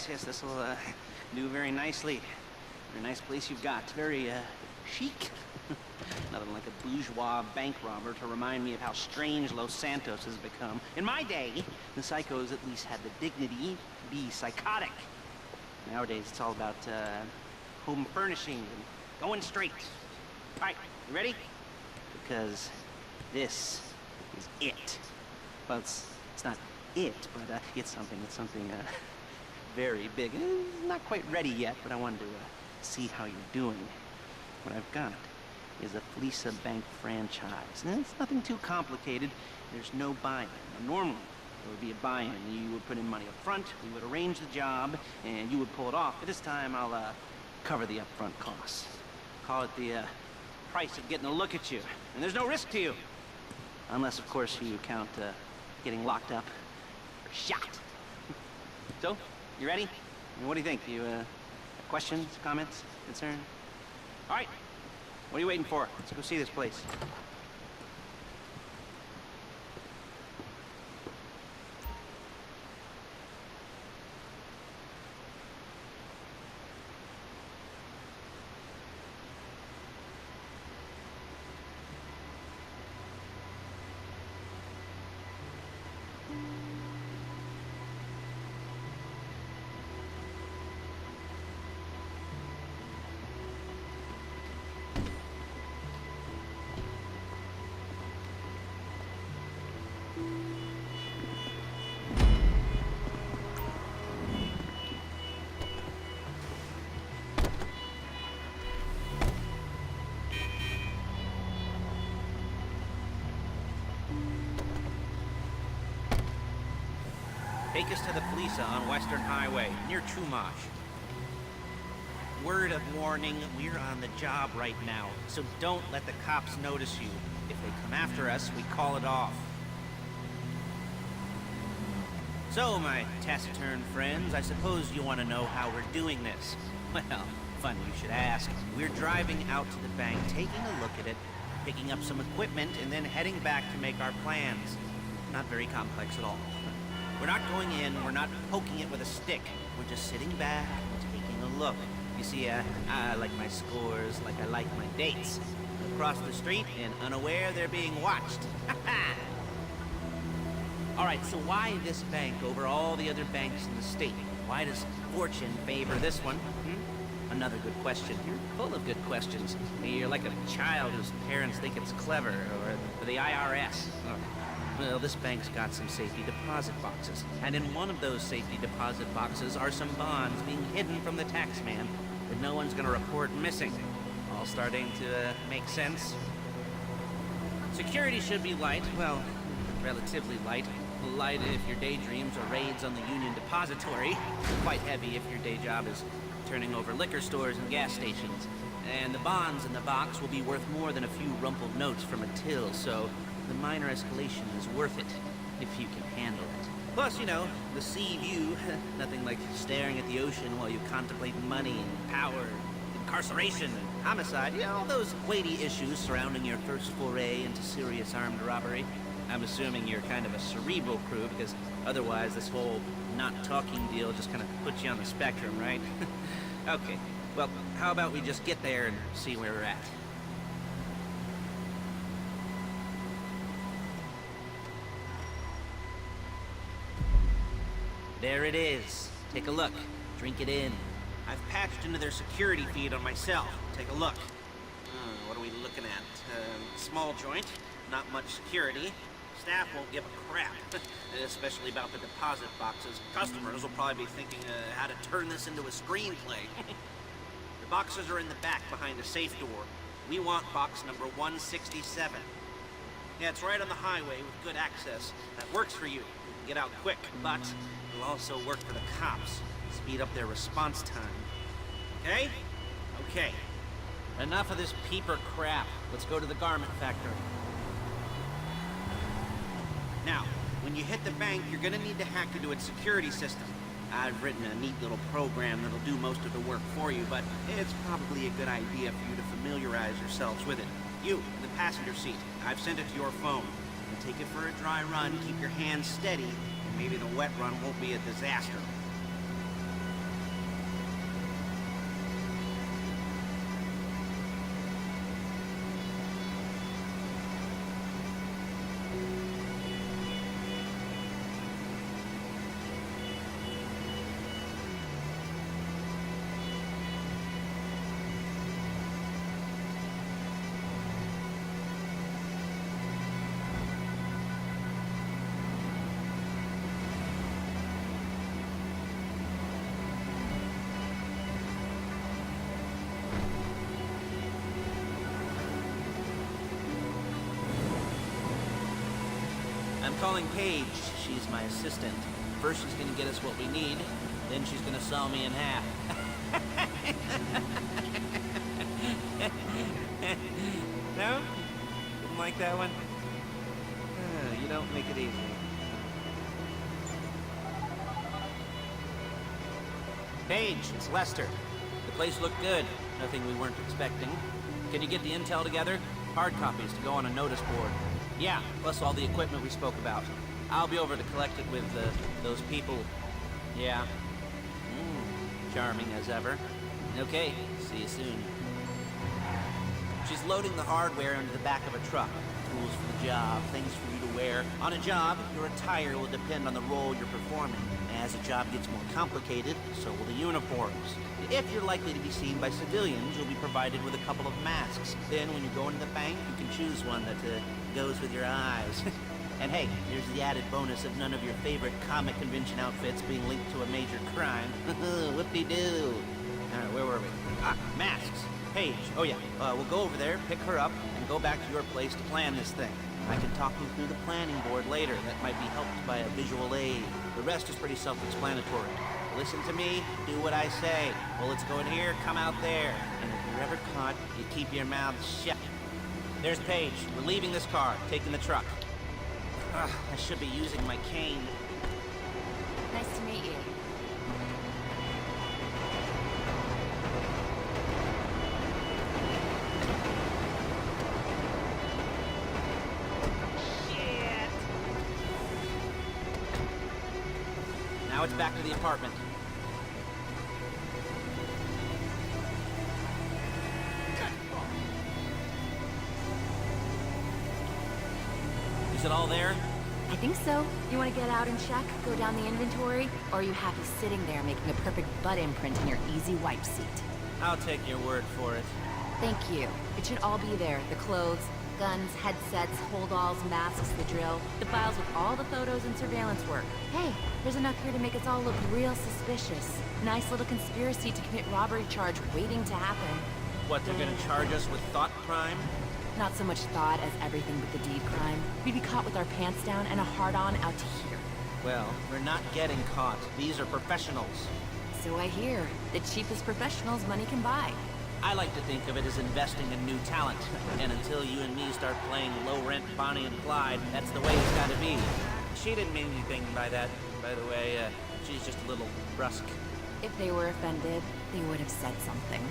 yes, this'll do very nicely. Very nice place you've got. Very chic. Nothing like a bourgeois bank robber to remind me of how strange Los Santos has become. In my day, the psychos at least had the dignity to be psychotic. Nowadays, it's all about home furnishing and going straight. All right, you ready? Because this is it. Well, it's not it, but it's something very big. It's not quite ready yet, but I wanted to see how you're doing. What I've got is a Fleece Bank franchise. And it's nothing too complicated. There's no buy-in. Normally, there would be a buy-in. You would put in money up front, we would arrange the job, and you would pull it off. But this time, I'll cover the upfront costs. Call it the price of getting a look at you. And there's no risk to you. Unless, of course, you count getting locked up or shot. So, you ready? I mean, what do you think? You questions, comments, concerns? All right. What are you waiting for? Let's go see this place. Take us to the Fleece on Western Highway, near Chumash. Word of warning, we're on the job right now, so don't let the cops notice you. If they come after us, we call it off. So, my taciturn friends, I suppose you want to know how we're doing this. Well, funny you should ask. We're driving out to the bank, taking a look at it, picking up some equipment, and then heading back to make our plans. Not very complex at all. We're not going in, we're not poking it with a stick. We're just sitting back and taking a look. You see, I like my scores like I like my dates. Across the street and unaware they're being watched. Alright, so why this bank over all the other banks in the state? Why does fortune favor this one? Another good question. You're full of good questions. You're like a child whose parents think it's clever, or the IRS. Well, this bank's got some safety deposit boxes, and in one of those safety deposit boxes are some bonds being hidden from the tax man that no one's gonna report missing. All starting to make sense? Security should be light, well, relatively light. Light if your daydreams are raids on the Union Depository. Quite heavy if your day job is turning over liquor stores and gas stations. And the bonds in the box will be worth more than a few rumpled notes from a till, so the minor escalation is worth it, if you can handle it. Plus, you know, the sea view, nothing like staring at the ocean while you contemplate money and power, incarceration and homicide, you know, all those weighty issues surrounding your first foray into serious armed robbery. I'm assuming you're kind of a cerebral crew, because otherwise this whole not talking deal just kind of puts you on the spectrum, right? Okay, well, how about we just get there and see where we're at? There it is. Take a look. Drink it in. I've patched into their security feed on myself. Take a look. What are we looking at? Small joint, not much security. Staff won't give a crap, especially about the deposit boxes. Customers will probably be thinking how to turn this into a screenplay. The boxes are in the back behind a safe door. We want box number 167. Yeah, it's right on the highway with good access. That works for you. Get out quick, but it'll also work for the cops. Speed up their response time. Okay? Okay. Enough of this peeper crap. Let's go to the garment factory. Now, when you hit the bank, you're gonna need to hack into its security system. I've written a neat little program that'll do most of the work for you, but it's probably a good idea for you to familiarize yourselves with it. You, in the passenger seat, I've sent it to your phone. And take it for a dry run, keep your hands steady, and maybe the wet run won't be a disaster. I'm calling Paige. She's my assistant. First she's gonna get us what we need, then she's gonna saw me in half. No? Didn't like that one? You don't make it easy. Paige, it's Lester. The place looked good. Nothing we weren't expecting. Can you get the intel together? Hard copies to go on a notice board. Yeah, plus all the equipment we spoke about. I'll be over to collect it with those people. Yeah. Charming as ever. Okay, see you soon. She's loading the hardware into the back of a truck. Tools for the job, things for you to wear. On a job, your attire will depend on the role you're performing. As the job gets more complicated, so will the uniforms. If you're likely to be seen by civilians, you'll be provided with a couple of masks. Then when you go into the bank, you can choose one that goes with your eyes. And hey, here's the added bonus of none of your favorite comic convention outfits being linked to a major crime. Whoop-de-doo. Alright, where were we? Ah, masks. Paige. Oh yeah, we'll go over there, pick her up, and go back to your place to plan this thing. I can talk you through the planning board later. That might be helped by a visual aid. The rest is pretty self-explanatory. Listen to me, do what I say. Bullets go in here, come out there. And if you're ever caught, you keep your mouth shut. There's Paige. We're leaving this car, taking the truck. I should be using my cane. Nice to meet you. Shit! Now it's back to the apartment. Is it all there? I think so. You want to get out and check? Go down the inventory? Or are you happy sitting there making a perfect butt imprint in your easy wipe seat? I'll take your word for it. Thank you. It should all be there. The clothes, guns, headsets, holdalls, masks, the drill. The files with all the photos and surveillance work. Hey, there's enough here to make us all look real suspicious. Nice little conspiracy to commit robbery charge waiting to happen. What, they're gonna charge us with thought crime? Not so much thought as everything but the deed crime. We'd be caught with our pants down and a hard-on out to here. Well, we're not getting caught. These are professionals. So I hear. The cheapest professionals money can buy. I like to think of it as investing in new talent. And until you and me start playing low-rent Bonnie and Clyde, that's the way it's gotta be. She didn't mean anything by that, by the way. She's just a little brusque. If they were offended, they would have said something.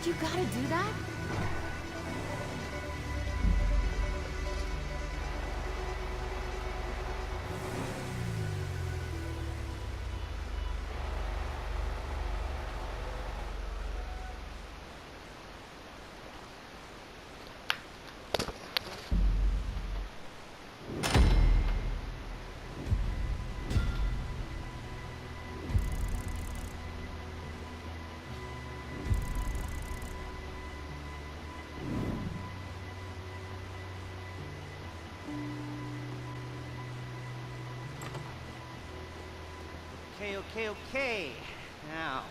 You gotta do that? Okay. Now,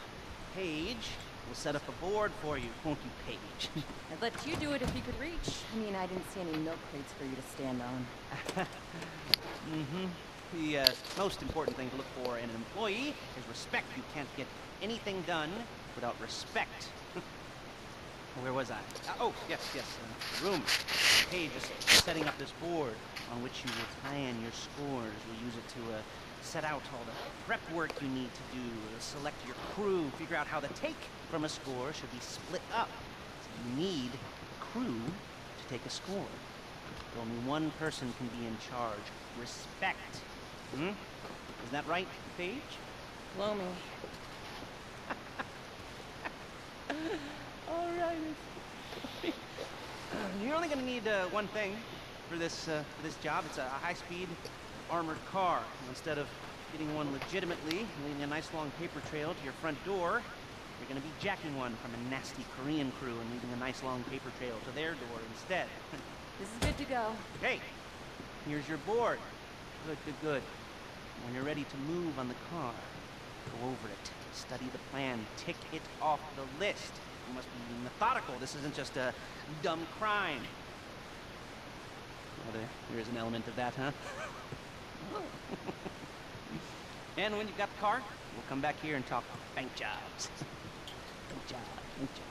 Paige, we'll set up a board for you, won't you, Paige? I'd let you do it if you could reach. I mean, I didn't see any milk crates for you to stand on. The most important thing to look for in an employee is respect. You can't get anything done without respect. Where was I? Oh, yes. The room. Paige is setting up this board on which you will plan your scores. We'll use it to set out all the prep work you need to do, select your crew, figure out how the take from a score should be split up. So you need a crew to take a score. But only one person can be in charge. Respect. Is that right, Paige? Blow me. All right. You're only going to need one thing for this job. It's a high-speed armored car. Instead of getting one legitimately, leaving a nice long paper trail to your front door, You're gonna be jacking one from a nasty Korean crew and leaving a nice long paper trail to their door instead. This is good to go. Hey, here's your board. Good, good, good. When you're ready to move on the car, go over it, study the plan, tick it off the list. You must be methodical. This isn't just a dumb crime. Well, there is an element of that, huh? And when you've got the car, we'll come back here and talk bank jobs. Bank jobs, bank jobs.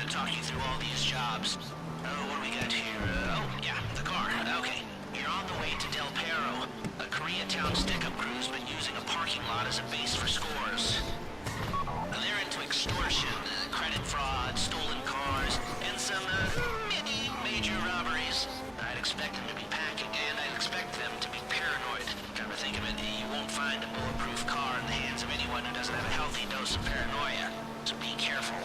talk you through all these jobs. Oh, what do we got here? Oh, yeah, the car. Okay. You're on the way to Del Perro. A Koreatown stick-up crew's been using a parking lot as a base for scores. They're into extortion, credit fraud, stolen cars, and some, many major robberies. I'd expect them to be packing, and I'd expect them to be paranoid. Come to think of it, you won't find a bulletproof car in the hands of anyone who doesn't have a healthy dose of paranoia. So be careful.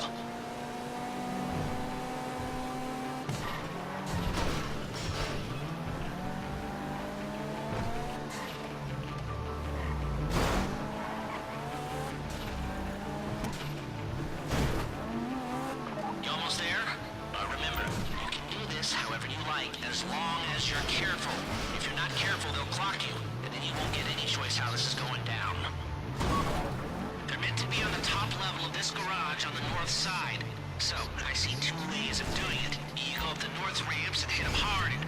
As long as you're careful. If you're not careful, they'll clock you, and then you won't get any choice how this is going down. They're meant to be on the top level of this garage on the north side. So, I see two ways of doing it. You go up the north ramps and hit them hard